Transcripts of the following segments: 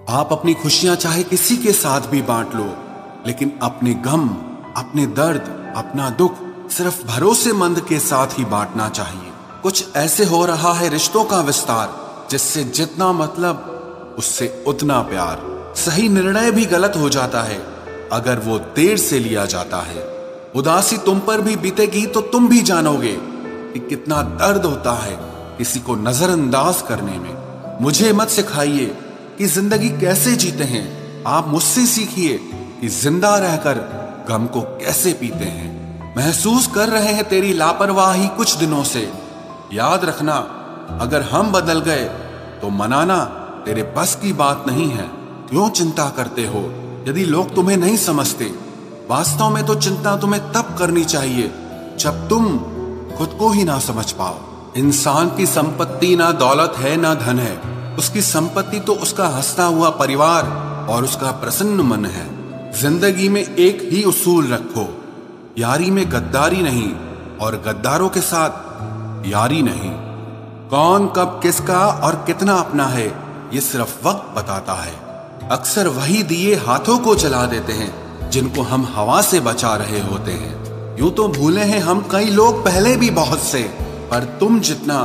आप अपनी खुशियां चाहे किसी के साथ भी बांट लो, लेकिन अपने गम, अपने दर्द, अपना दुख सिर्फ भरोसेमंद के साथ ही बांटना चाहिए। कुछ ऐसे हो रहा है रिश्तों का विस्तार, जिससे जितना मतलब उससे उतना प्यार। सही निर्णय भी गलत हो जाता है अगर वो देर से लिया जाता है। उदासी तुम पर भी बीतेगी तो तुम भी जानोगे कि कितना दर्द होता है किसी को नजरअंदाज करने में। मुझे मत सिखाइए कि जिंदगी कैसे जीते हैं, आप मुझसे सीखिए कि जिंदा रहकर गम को कैसे पीते हैं। महसूस कर रहे हैं तेरी लापरवाही कुछ दिनों से। याद रखना, अगर हम बदल गए तो मनाना तेरे बस की बात नहीं है। क्यों चिंता करते हो यदि लोग तुम्हें नहीं समझते? वास्तव में तो चिंता तुम्हें तब करनी चाहिए जब तुम खुद को ही ना समझ पाओ। इंसान की संपत्ति ना दौलत है ना धन है, उसकी संपत्ति तो उसका हंसता हुआ परिवार और उसका प्रसन्न मन है। जिंदगी में एक ही उसूल रखो, यारी में गद्दारी नहीं और गद्दारों के साथ यारी नहीं। कौन कब किसका और कितना अपना है ये सिर्फ वक्त बताता है। अक्सर वही दिए हाथों को जला देते हैं जिनको हम हवा से बचा रहे होते हैं। यूं तो भूले हैं हम कई लोग पहले भी बहुत से, पर तुम जितना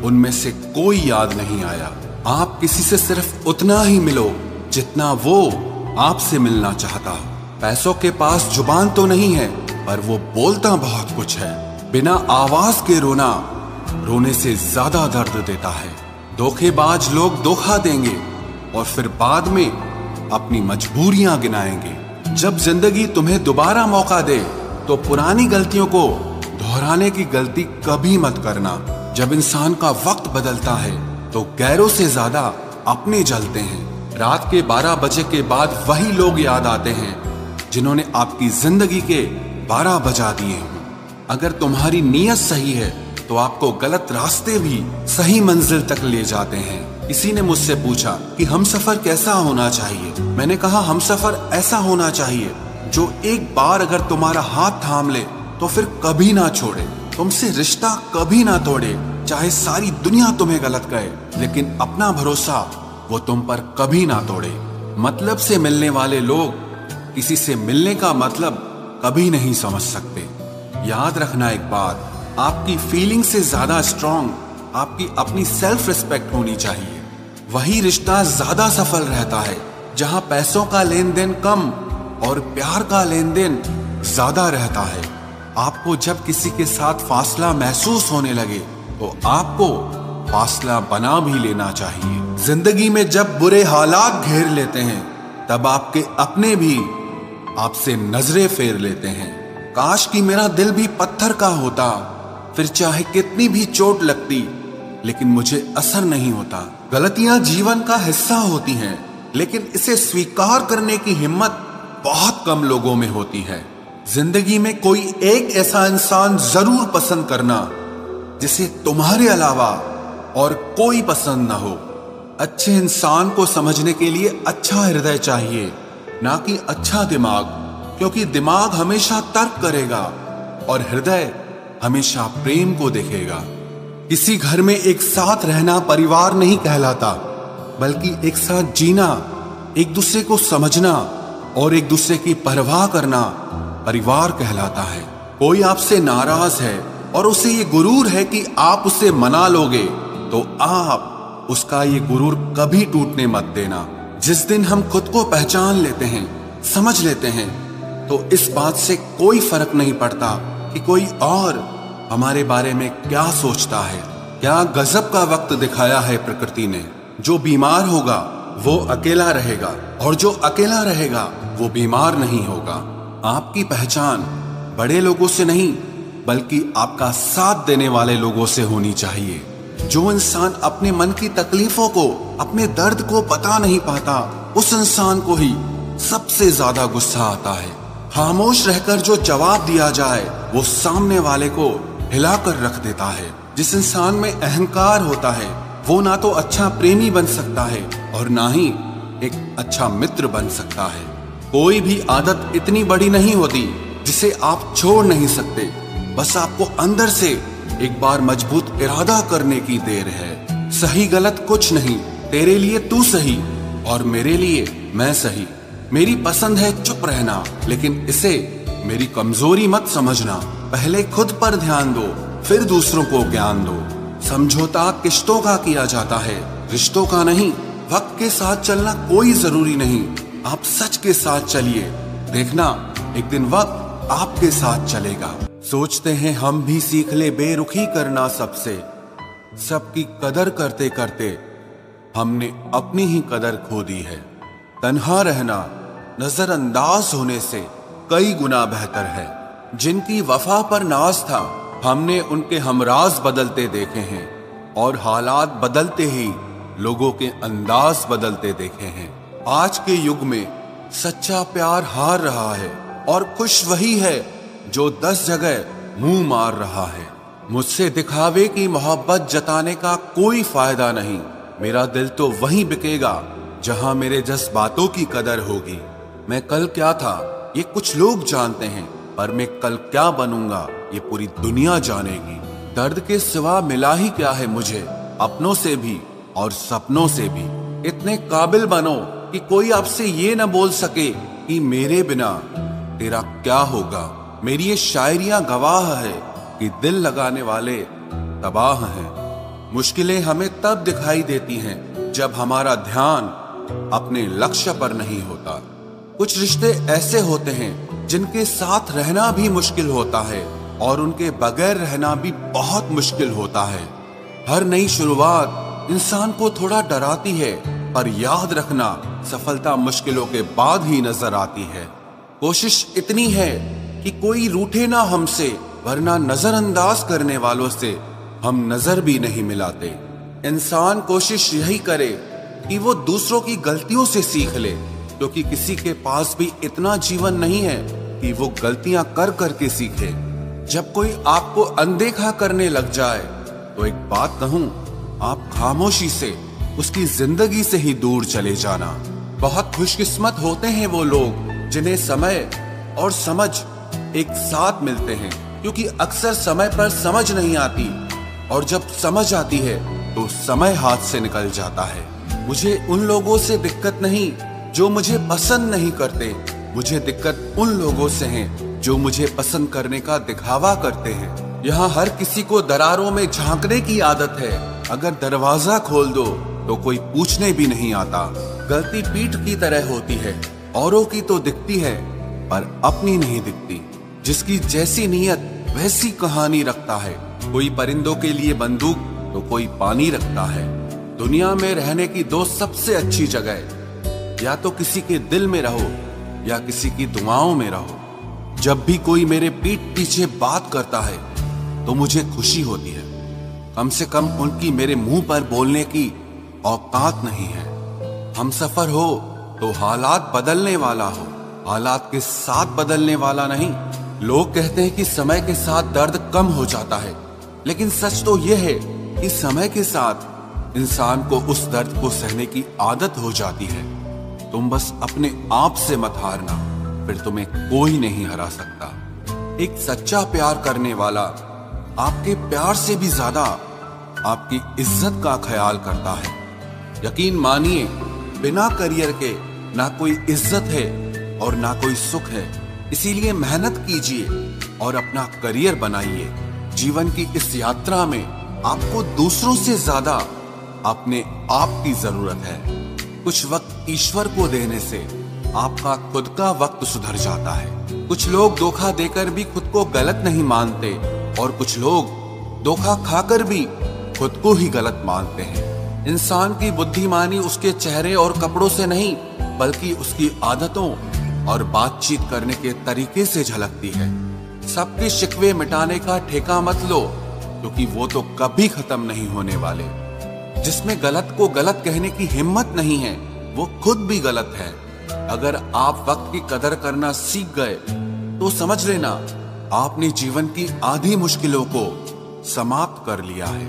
उनमें से कोई याद नहीं आया। आप किसी से सिर्फ उतना ही मिलो जितना वो आपसे मिलना चाहता। पैसों के पास जुबान तो नहीं है, पर वो बोलता बहुत कुछ है। बिना आवाज के रोना रोने से ज्यादा दर्द देता है। धोखेबाज लोग धोखा देंगे और फिर बाद में अपनी मजबूरियां गिनाएंगे। जब जिंदगी तुम्हें दोबारा मौका दे तो पुरानी गलतियों को दोहराने की गलती कभी मत करना। जब इंसान का वक्त बदलता है तो गैरों से ज्यादा अपने जलते हैं। रात के 12 बजे के बाद वही लोग याद आते हैं जिन्होंने आपकी जिंदगी के 12 बजा दिए हों। अगर तुम्हारी नीयत सही है तो आपको गलत रास्ते भी सही मंजिल तक ले जाते हैं। किसी ने मुझसे पूछा कि हमसफर कैसा होना चाहिए। मैंने कहा हमसफर ऐसा होना चाहिए जो एक बार अगर तुम्हारा हाथ थाम ले तो फिर कभी ना छोड़े, तुमसे रिश्ता कभी ना तोड़े। चाहे सारी दुनिया तुम्हें गलत कहे, लेकिन अपना भरोसा वो तुम पर कभी ना तोड़े। मतलब से मिलने वाले लोग किसी से मिलने का मतलब कभी नहीं समझ सकते। याद रखना एक बात, आपकी फीलिंग से ज्यादा स्ट्रांग आपकी अपनी सेल्फ रिस्पेक्ट होनी चाहिए। वही रिश्ता ज्यादा सफल रहता है जहां पैसों का लेन देन कम और प्यार का लेन देन ज्यादा रहता है। आपको जब किसी के साथ फासला महसूस होने लगे तो आपको फासला बना भी लेना चाहिए। जिंदगी में जब बुरे हालात घेर लेते हैं तब आपके अपने भी आपसे नजरें फेर लेते हैं। काश कि मेरा दिल भी पत्थर का होता, फिर चाहे कितनी भी चोट लगती लेकिन मुझे असर नहीं होता। गलतियां जीवन का हिस्सा होती हैं, लेकिन इसे स्वीकार करने की हिम्मत बहुत कम लोगों में होती है। जिंदगी में कोई एक ऐसा इंसान जरूर पसंद करना जिसे तुम्हारे अलावा और कोई पसंद ना हो। अच्छे इंसान को समझने के लिए अच्छा हृदय चाहिए, ना कि अच्छा दिमाग, क्योंकि दिमाग हमेशा तर्क करेगा और हृदय हमेशा प्रेम को देखेगा। किसी घर में एक साथ रहना परिवार नहीं कहलाता, बल्कि एक साथ जीना, एक दूसरे को समझना और एक दूसरे की परवाह करना परिवार कहलाता है। कोई आपसे नाराज है और उसे ये गुरूर है कि आप उसे मना लोगे, तो आप उसका ये गुरूर कभी टूटने मत देना। जिस दिन हम खुद को पहचान लेते हैं, समझ लेते हैं, तो इस बात से कोई फर्क नहीं पड़ता कि कोई और हमारे बारे में क्या सोचता है। क्या गजब का वक्त दिखाया है प्रकृति ने। जो बीमार होगा वो अकेला रहेगा और जो अकेला रहेगा वो बीमार नहीं होगा। आपकी पहचान बड़े लोगों से नहीं, बल्कि आपका साथ देने वाले लोगों से होनी चाहिए। जो इंसान अपने मन की तकलीफों को, अपने दर्द को पता नहीं पाता, उस इंसान को ही सबसे ज्यादा गुस्सा आता है। खामोश रहकर जो जवाब दिया जाए वो सामने वाले को हिलाकर रख देता है। जिस इंसान में अहंकार होता है वो ना तो अच्छा प्रेमी बन सकता है और ना ही एक अच्छा मित्र बन सकता है। कोई भी आदत इतनी बड़ी नहीं होती जिसे आप छोड़ नहीं सकते, बस आपको अंदर से एक बार मजबूत इरादा करने की देर है। सही गलत कुछ नहीं, तेरे लिए तू सही और मेरे लिए मैं सही। मेरी पसंद है चुप रहना, लेकिन इसे मेरी कमजोरी मत समझना। पहले खुद पर ध्यान दो, फिर दूसरों को ज्ञान दो। समझौता किश्तों का किया जाता है, रिश्तों का नहीं। वक्त के साथ चलना कोई जरूरी नहीं, आप सच के साथ चलिए। देखना एक दिन वक्त आपके साथ चलेगा। सोचते हैं हम भी सीख ले बेरुखी करना सबसे, सबकी कदर करते करते हमने अपनी ही कदर खो दी है। तन्हा रहना नजरअंदाज होने से कई गुना बेहतर है। जिनकी वफा पर नाज था, हमने उनके हमराज बदलते देखे हैं, और हालात बदलते ही लोगों के अंदाज बदलते देखे हैं। आज के युग में सच्चा प्यार हार रहा है, और खुश वही है जो 10 जगह मुंह मार रहा है। मुझसे दिखावे की मोहब्बत जताने का कोई फायदा नहीं। मेरा दिल तो वहीं बिकेगा जहां मेरे जज्बातों की कदर होगी। मैं कल क्या था ये कुछ लोग जानते हैं, पर मैं कल क्या बनूंगा ये पूरी दुनिया जानेगी। दर्द के सिवा मिला ही क्या है मुझे, अपनों से भी और सपनों से भी। इतने काबिल बनो कि कोई आपसे ये न बोल सके कि मेरे बिना तेरा क्या होगा। मेरी ये शायरियां गवाह है कि दिल लगाने वाले तबाह हैं। मुश्किलें हमें तब दिखाई देती हैं जब हमारा ध्यान अपने लक्ष्य पर नहीं होता। कुछ रिश्ते ऐसे होते हैं जिनके साथ रहना भी मुश्किल होता है, और उनके बगैर रहना भी बहुत मुश्किल होता है। हर नई शुरुआत इंसान को थोड़ा डराती है, पर याद रखना सफलता मुश्किलों के बाद ही नजर आती है। कोशिश इतनी है कि कोई रूठे ना हमसे, वरना नजरअंदाज करने वालों से हम नजर भी नहीं मिलाते। इंसान कोशिश यही करे कि वो दूसरों की गलतियों से सीख ले, क्योंकि किसी के पास भी इतना जीवन नहीं है कि वो गलतियां कर करके सीखे। जब कोई आपको अनदेखा करने लग जाए तो एक बात कहूं, आप खामोशी से उसकी जिंदगी से ही दूर चले जाना। बहुत खुशकिस्मत होते हैं वो लोग जिन्हें समय और समझ एक साथ मिलते हैं, क्योंकि अक्सर समय पर समझ नहीं आती, और जब समझ आती है तो समय हाथ से निकल जाता है। मुझे उन लोगों से दिक्कत नहीं जो मुझे पसंद नहीं करते, मुझे दिक्कत उन लोगों से है जो मुझे पसंद करने का दिखावा करते हैं। यहाँ हर किसी को दरारों में झांकने की आदत है। अगर दरवाजा खोल दो तो कोई पूछने भी नहीं आता। गलती पीठ की तरह होती है, औरों की तो दिखती है पर अपनी नहीं दिखती। जिसकी जैसी नीयत वैसी कहानी रखता है। कोई परिंदों के लिए बंदूक तो कोई पानी रखता है। दुनिया में रहने की दो सबसे अच्छी जगह, या तो किसी के दिल में रहो या किसी की दुआओं में रहो। जब भी कोई मेरे पीठ पीछे बात करता है तो मुझे खुशी होती है। कम से कम उनकी मेरे मुंह पर बोलने की औकात नहीं है। हम सफर हो तो हालात बदलने वाला हो, हालात के साथ बदलने वाला नहीं। लोग कहते हैं कि समय के साथ दर्द कम हो जाता है, लेकिन सच तो यह है कि समय के साथ इंसान को उस दर्द को सहने की आदत हो जाती है। तुम बस अपने आप से मत हारना, फिर तुम्हें कोई नहीं हरा सकता। एक सच्चा प्यार करने वाला आपके प्यार से भी ज्यादा आपकी इज्जत का ख्याल करता है। यकीन मानिए, बिना करियर के ना कोई इज्जत है और ना कोई सुख है। इसीलिए मेहनत कीजिए और अपना करियर बनाइए। जीवन की इस यात्रा में आपको दूसरों से ज्यादा अपने आप की जरूरत है। कुछ वक्त ईश्वर को देने से आपका खुद का वक्त सुधर जाता है। कुछ लोग धोखा देकर भी खुद को गलत नहीं मानते, और कुछ लोग धोखा खाकर भी खुद को ही गलत मानते हैं। इंसान की बुद्धिमानी उसके चेहरे और कपड़ों से नहीं, बल्कि उसकी आदतों और बातचीत करने के तरीके से झलकती है। सबके शिकवे मिटाने का ठेका मत लो, क्योंकि वो तो कभी खत्म नहीं होने वाले। जिसमें गलत को गलत कहने की हिम्मत नहीं है, वो खुद भी गलत है। अगर आप वक्त की कदर करना सीख गए तो समझ लेना आपने जीवन की आधी मुश्किलों को समाप्त कर लिया है।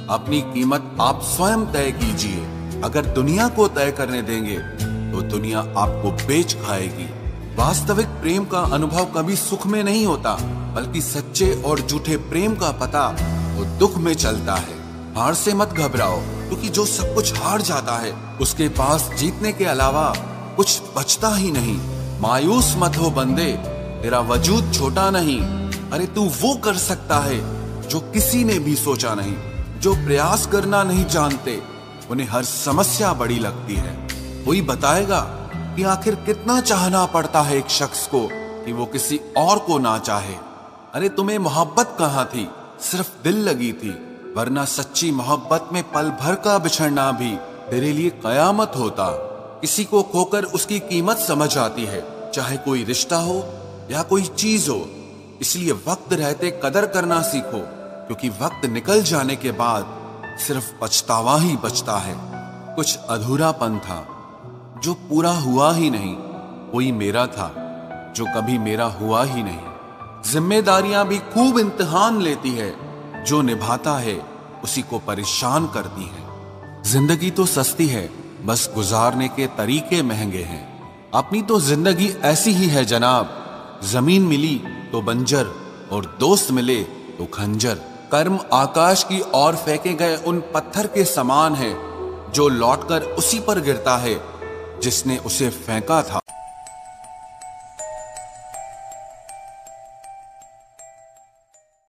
अपनी कीमत आप स्वयं तय कीजिए। अगर दुनिया को तय करने देंगे तो दुनिया आपको बेच खाएगी। वास्तविक प्रेम का अनुभव कभी सुख में नहीं होता, बल्कि सच्चे और झूठे प्रेम का पता तो दुख में चलता है। हार से मत घबराओ, क्योंकि जो सब कुछ हार जाता है उसके पास जीतने के अलावा कुछ बचता ही नहीं। मायूस मत हो बंदे, तेरा वजूद छोटा नहीं। अरे तू वो कर सकता है जो किसी ने भी सोचा नहीं। जो प्रयास करना नहीं जानते उन्हें हर समस्या बड़ी लगती है। कोई बताएगा कि आखिर कितना चाहना पड़ता है एक शख्स को कि वो किसी और को ना चाहे। अरे तुम्हें मोहब्बत कहाँ थी, सिर्फ दिल लगी थी, वरना सच्ची मोहब्बत में पल भर का बिछड़ना भी तेरे लिए कयामत होता। किसी को खोकर उसकी कीमत समझ आती है, चाहे कोई रिश्ता हो या कोई चीज हो। इसलिए वक्त रहते कदर करना सीखो, क्योंकि वक्त निकल जाने के बाद सिर्फ पछतावा ही बचता है। कुछ अधूरापन था जो पूरा हुआ ही नहीं, कोई मेरा था जो कभी मेरा हुआ ही नहीं। जिम्मेदारियां भी खूब इम्तिहान लेती है, जो निभाता है उसी को परेशान करती है। जिंदगी तो सस्ती है, बस गुजारने के तरीके महंगे हैं। अपनी तो जिंदगी ऐसी ही है जनाब, जमीन मिली तो बंजर और दोस्त मिले तो खंजर। कर्म आकाश की ओर फेंके गए उन पत्थर के समान है जो लौटकर उसी पर गिरता है जिसने उसे फेंका था।